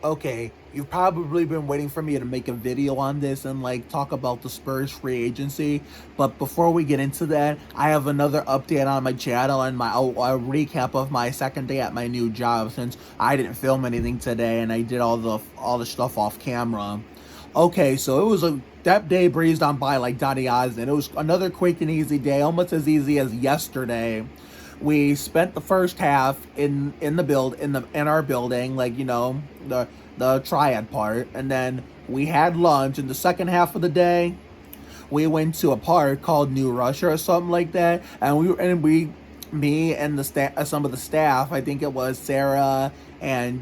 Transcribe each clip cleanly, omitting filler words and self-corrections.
Okay, you've probably been waiting for me to make a video on this and like talk about the Spurs free agency. But before we get into that, I have another update on my channel and a recap of my second day at my new job, since I didn't film anything today and I did all the stuff off camera. Okay, so it was that day breezed on by like Donny Osmond. It was another quick and easy day, almost as easy as yesterday. We spent the first half in our building, like, the Triad part, and then we had lunch. In the second half of the day, we went to a park called New Russia or something like that, and me and some of the staff, I think it was Sarah and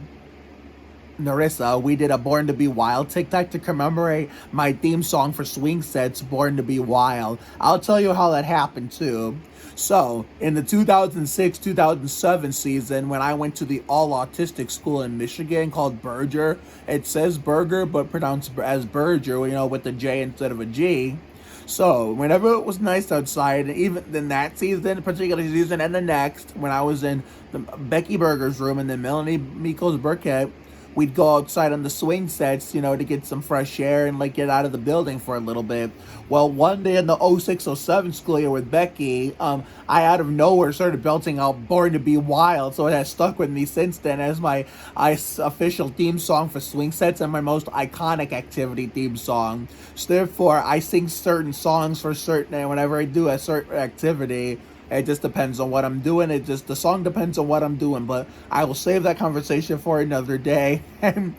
Narissa, we did a Born to Be Wild TikTok to commemorate my theme song for Swing Sets, Born to Be Wild. I'll tell you how that happened too. So, in the 2006-2007 season, when I went to the all-autistic school in Michigan called Berger, it says Burger, but pronounced as Berger, with a J instead of a G. So, whenever it was nice outside, and even in that season, particular season, and the next, when I was in Becky Berger's room and then Melanie Miko's Burkett, we'd go outside on the swing sets, to get some fresh air and like get out of the building for a little bit. Well, one day in the 06-07 school year with Becky, I out of nowhere started belting out Born to Be Wild, so it has stuck with me since then as my official theme song for swing sets and my most iconic activity theme song. So therefore, I sing certain songs for certain, and whenever I do a certain activity, it just depends on what I'm doing. The song depends on what I'm doing, but I will save that conversation for another day. And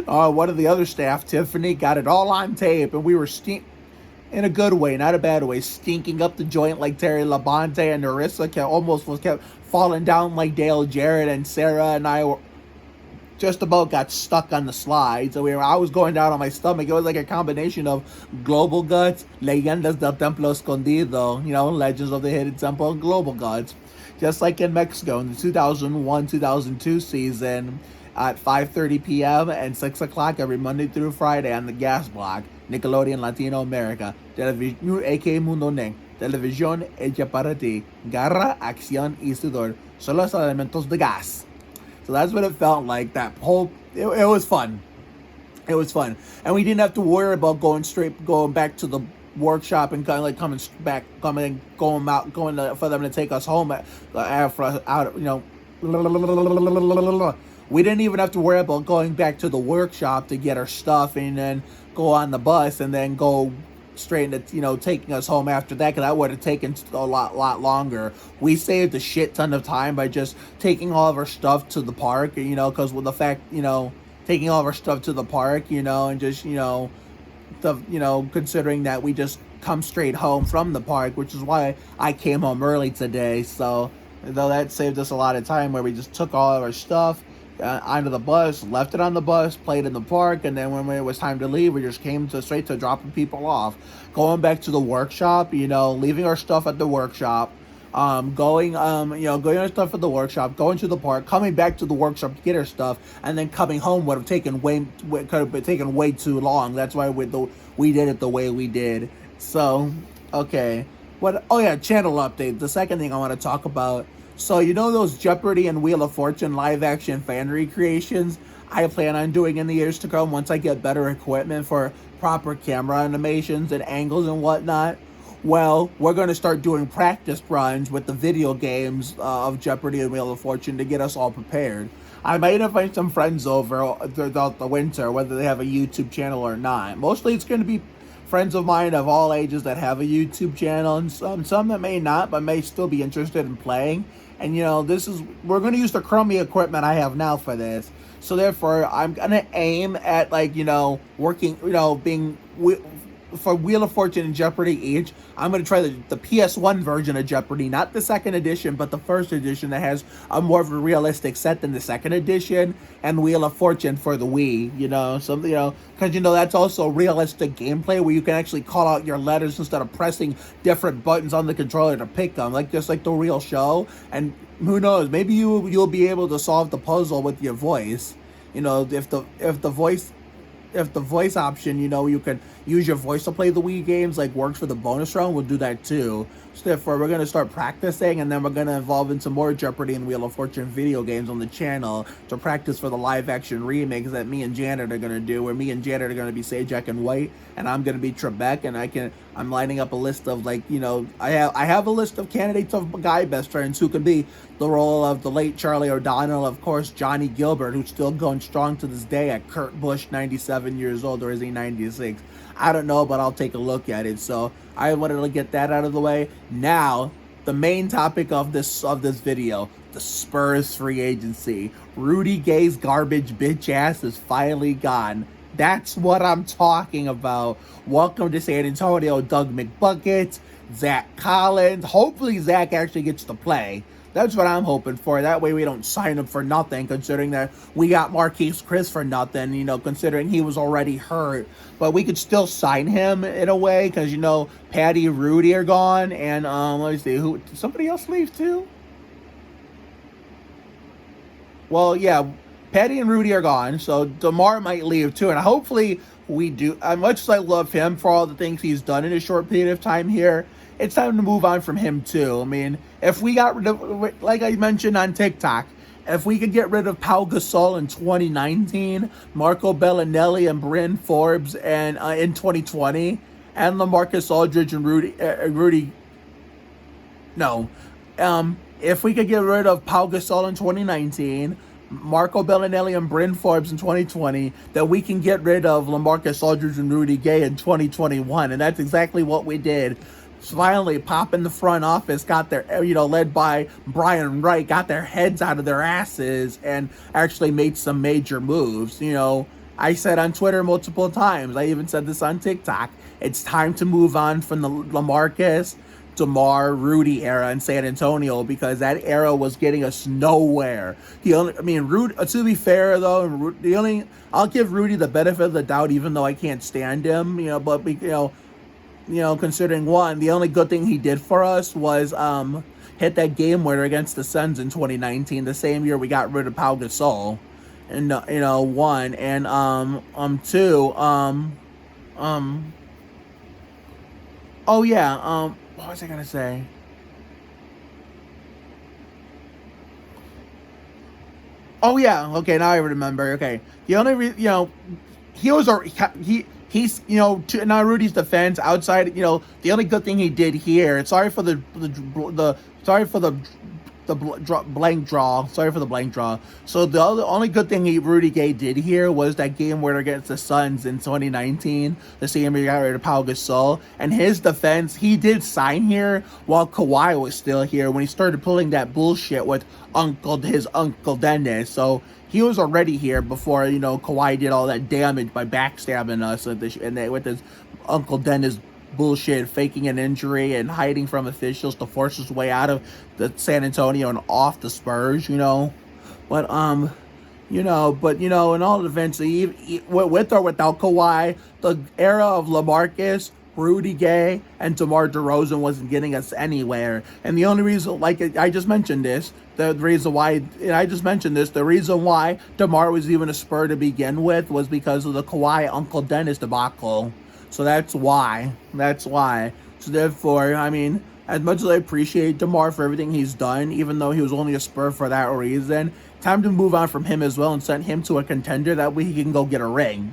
one of the other staff, Tiffany, got it all on tape, and we were in a good way, not a bad way, stinking up the joint like Terry Labonte, and Narissa kept falling down like Dale Jarrett, and Sarah and I were just about got stuck on the slide. So I was going down on my stomach. It was like a combination of Global Guts, Leyendas del Templo Escondido, Legends of the Hidden Temple, and Global Guts. Just like in Mexico in the 2001-2002 season at 5:30 p.m. and 6 o'clock every Monday through Friday on the gas block, Nickelodeon Latino America, Television, a.k.a. Mundo Neng, Televisión hecha para ti, garra, acción y sudor, son los elementos de gas. So that's what it felt like. It was fun. It was fun. And we didn't have to worry about going back to the workshop and kind of like going for them to take us home we didn't even have to worry about going back to the workshop to get our stuff and then go on the bus and then go straight into taking us home after that, because that would have taken a lot longer. We saved a shit ton of time by just taking all of our stuff to the park, because with the fact taking all of our stuff to the park, and just considering that we just come straight home from the park, which is why I came home early today. So though that saved us a lot of time, where we just took all of our stuff onto the bus, left it on the bus, played in the park, and then when it was time to leave, we just came straight to dropping people off. Going back to the workshop, leaving our stuff at the workshop, going our stuff at the workshop, going to the park, coming back to the workshop to get our stuff, and then coming home could have taken way too long. That's why we did it the way we did. So, okay. Channel update. The second thing I want to talk about. So, those Jeopardy and Wheel of Fortune live-action fan recreations I plan on doing in the years to come once I get better equipment for proper camera animations and angles and whatnot? Well, we're going to start doing practice runs with the video games of Jeopardy and Wheel of Fortune to get us all prepared. I might invite some friends over throughout the winter, whether they have a YouTube channel or not. Mostly it's going to be friends of mine of all ages that have a YouTube channel, and some that may not, but may still be interested in playing. And we're going to use the crummy equipment I have now for this. So therefore, I'm going to aim at working, being for Wheel of Fortune and Jeopardy each. I'm going to try the PS1 version of Jeopardy, not the second edition, but the first edition that has a more of a realistic set than the second edition, and Wheel of Fortune for the Wii, because that's also realistic gameplay where you can actually call out your letters instead of pressing different buttons on the controller to pick them, just like the real show. And who knows, maybe you'll be able to solve the puzzle with your voice. If the voice option, you use your voice to play the Wii games, like works for the bonus round, we'll do that too. So therefore, we're gonna start practicing, and then we're gonna evolve into more Jeopardy and Wheel of Fortune video games on the channel to practice for the live action remakes that me and Janet are gonna do. Where me and Janet are gonna be Sajak and White, and I'm gonna be Trebek, and I'm lining up a list of, like, you know, I have a list of candidates of guy best friends who could be the role of the late Charlie O'Donnell, of course, Johnny Gilbert, who's still going strong to this day at Kurt Busch, 97 years old, or is he 96? I don't know, but I'll take a look at it. So I wanted to get that out of the way. Now, the main topic of this video, the Spurs free agency. Rudy Gay's garbage bitch ass is finally gone. That's what I'm talking about. Welcome to San Antonio, Doug McBucket, Zach Collins. Hopefully Zach actually gets to play. That's what I'm hoping for. That way we don't sign him for nothing, considering that we got Marquise Chris for nothing, you know, considering he was already hurt. But we could still sign him in a way, because, you know, Patty and Rudy are gone. And, let me see, who, did somebody else leave too? Well, yeah, Patty and Rudy are gone, so DeMar might leave too. And hopefully we do. As much as I love him for all the things he's done in a short period of time here, it's time to move on from him too. I mean, if we got rid of, like I mentioned on TikTok, if we could get rid of Pau Gasol in 2019, Marco Bellinelli and Bryn Forbes and in 2020, and LaMarcus Aldridge and Rudy. No, if we could get rid of Pau Gasol in 2019, Marco Bellinelli and Bryn Forbes in 2020, that we can get rid of LaMarcus Aldridge and Rudy Gay in 2021, and that's exactly what we did. Finally, Pop in the front office got their, you know, led by Brian Wright, got their heads out of their asses and actually made some major moves. You know, I said on Twitter multiple times, I even said this on TikTok, it's time to move on from the LaMarcus, DeMar, Rudy era in San Antonio, because that era was getting us nowhere. Rudy, to be fair though, I'll give Rudy the benefit of the doubt, even though I can't stand him, you know, but considering the only good thing he did for us was hit that game winner against the Suns in 2019, the same year we got rid of Pau Gasol. And one, and two, oh yeah, what was I gonna say? Oh yeah, okay, now I remember. Okay, the only he's, you know, to now Rudy's defense, outside, you know, the only good thing he did here, sorry for the blank draw. So the only good thing Rudy Gay did here was that game winner against the Suns in 2019, the same year he got rid of Pau Gasol. And his defense, he did sign here while Kawhi was still here, when he started pulling that bullshit with his Uncle Dennis. So he was already here before, you know, Kawhi did all that damage by backstabbing us with his Uncle Dennis bullshit, faking an injury and hiding from officials to force his way out of the San Antonio and off the Spurs, you know. But in all events, with or without Kawhi, the era of LaMarcus, Rudy Gay, and DeMar DeRozan wasn't getting us anywhere. And the only reason, I just mentioned this, the reason why DeMar was even a Spur to begin with was because of the Kawhi Uncle Dennis debacle. So that's why. So therefore, I mean, as much as I appreciate DeMar for everything he's done, even though he was only a Spur for that reason, time to move on from him as well and send him to a contender. That way he can go get a ring.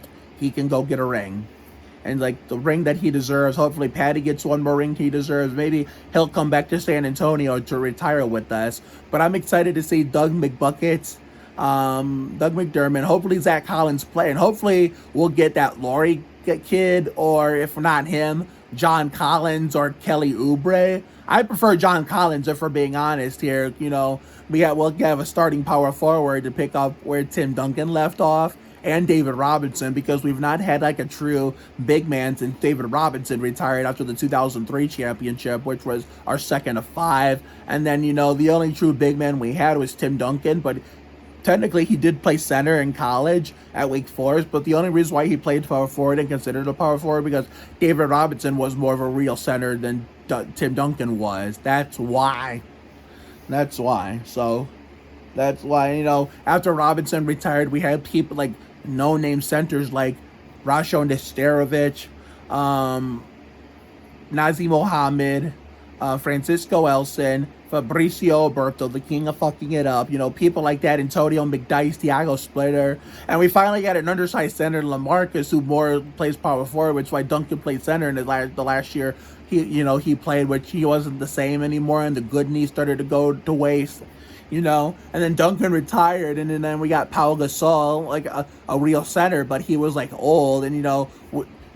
And, like, the ring that he deserves. Hopefully Patty gets one more ring he deserves. Maybe he'll come back to San Antonio to retire with us. But I'm excited to see Doug McBucket, Doug McDermott. Hopefully Zach Collins play. And hopefully we'll get that Laurie kid, or if not him, John Collins or Kelly Oubre. I prefer John Collins, if we're being honest here. You know, we'll have a starting power forward to pick up where Tim Duncan left off, and David Robinson, because we've not had like a true big man since David Robinson retired after the 2003 championship, which was our second of 5. And then, you know, the only true big man we had was Tim Duncan, but technically he did play center in college at Wake Forest, but the only reason why he played power forward and considered a power forward because David Robinson was more of a real center than Tim Duncan was. That's why. So that's why, you know, after Robinson retired, we had people like no-name centers like Rasho Nesterovic, Nazi Mohammed, Francisco Elson, Fabricio Alberto, the king of fucking it up. You know, people like that, Antonio McDice, Thiago Splitter. And we finally got an undersized center, LaMarcus, who more plays power forward, which is why Duncan played center in the last year. He played, which he wasn't the same anymore, and the good knee started to go to waste. And then Duncan retired, and then we got Pau Gasol, like a real center, but he was like old, and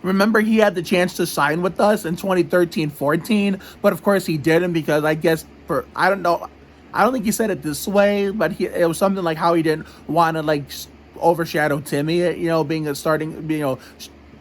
remember he had the chance to sign with us in 2013-14, but of course he didn't, because I guess I don't know, I don't think he said it this way, but it was something like how he didn't want to like overshadow Timmy, being a starting,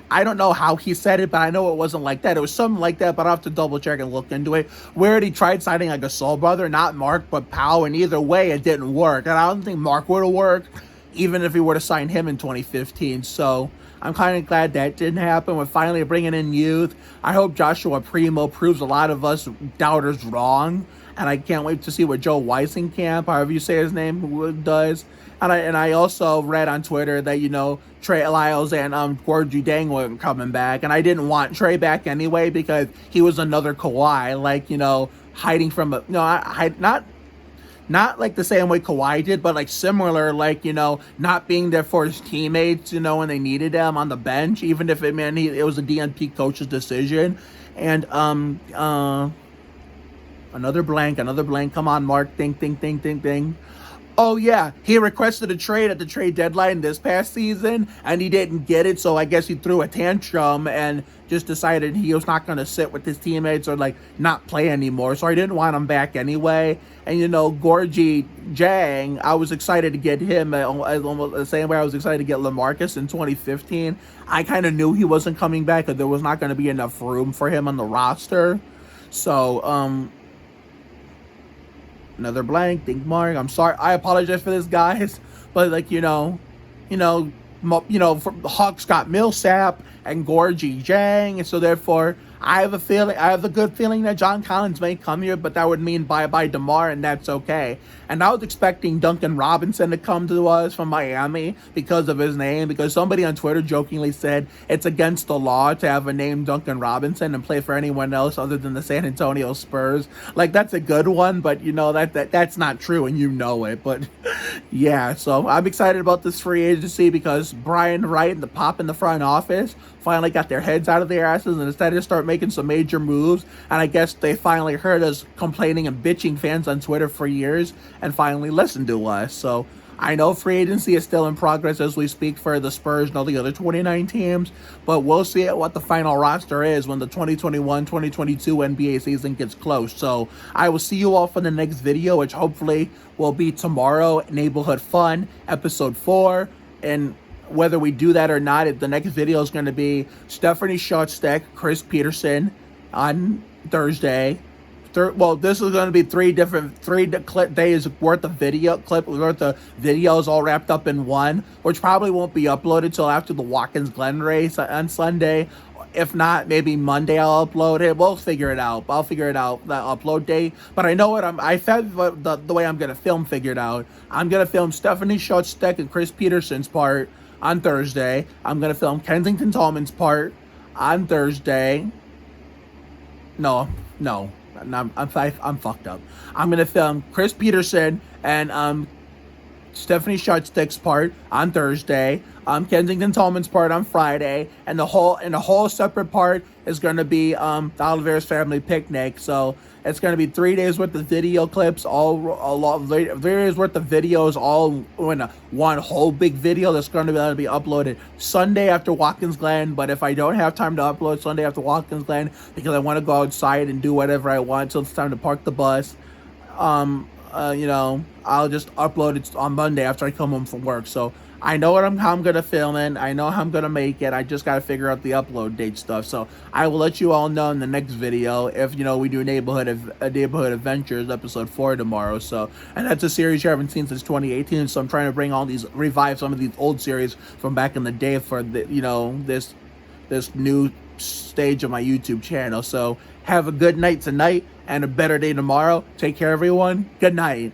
I don't know how he said it, but I know it wasn't like that. It was something like that, but I'll have to double check and look into it. Where he tried signing like a soul brother, not Mark, but Pau, and either way, it didn't work. And I don't think Mark would have worked, even if he were to sign him in 2015. So I'm kind of glad that didn't happen. We're finally bringing in youth. I hope Joshua Primo proves a lot of us doubters wrong. And I can't wait to see what Joe Weisenkamp, however you say his name, does. And I also read on Twitter that, Trey Lyles and Gorgie Dang weren't coming back. And I didn't want Trey back anyway, because he was another Kawhi, like, hiding from not like the same way Kawhi did, but like similar, like, not being there for his teammates, when they needed him on the bench, even if it meant it was a DNP coach's decision. And another blank. Come on, Mark. Think. Oh, yeah. He requested a trade at the trade deadline this past season, and he didn't get it, so I guess he threw a tantrum and just decided he was not going to sit with his teammates or, like, not play anymore. So I didn't want him back anyway. And, Gorgie Jang, I was excited to get him almost the same way I was excited to get LaMarcus in 2015. I kind of knew he wasn't coming back, because there was not going to be enough room for him on the roster. So, another blank, think Mark. I'm sorry. I apologize for this, guys. But the Hawks got Millsap and Gorgie Jang, and so therefore I have a good feeling that John Collins may come here, but that would mean bye-bye DeMar, and that's okay. And I was expecting Duncan Robinson to come to us from Miami because of his name, because somebody on Twitter jokingly said it's against the law to have a name Duncan Robinson and play for anyone else other than the San Antonio Spurs. Like, that's a good one, but that's not true, and it. But yeah, so I'm excited about this free agency, because Brian Wright and the Pop in the front office finally got their heads out of their asses and decided to start making some major moves. And I guess they finally heard us complaining and bitching fans on Twitter for years and finally listened to us. So I know free agency is still in progress as we speak for the Spurs and all the other 29 teams, but we'll see what the final roster is when the 2021-2022 NBA season gets close. So I will see you all for the next video, which hopefully will be tomorrow, Neighborhood Fun, episode 4. And whether we do that or not, the next video is going to be Stephanie Szostak, Chris Peterson on Thursday. This is going to be three days worth of videos all wrapped up in one, which probably won't be uploaded till after the Watkins Glen race on Sunday. If not, maybe Monday I'll upload it. We'll figure it out. I'll figure it out, the upload date. But I know I found the way I'm going to film figured out. I'm going to film Stephanie Szostak and Chris Peterson's part on Thursday. I'm going to film Kensington Tallman's part on Thursday. No. I'm fucked up. I'm going to film Chris Peterson and Stephanie Szostak's part on Thursday. Kensington Tallman's part on Friday, and the whole separate part is going to be the Oliveras Family Picnic. So it's going to be 3 days worth of video clips, 3 days worth of videos, all in one whole big video that's going to be uploaded Sunday after Watkins Glen. But if I don't have time to upload Sunday after Watkins Glen because I want to go outside and do whatever I want till it's time to park the bus, I'll just upload it on Monday after I come home from work. So I know how I'm going to film it. I know how I'm going to make it. I just got to figure out the upload date stuff. So I will let you all know in the next video if, we do Neighborhood Adventures episode 4 tomorrow. So, and that's a series you haven't seen since 2018. So I'm trying to revive some of these old series from back in the day for this new stage of my YouTube channel. So have a good night tonight and a better day tomorrow. Take care, everyone. Good night.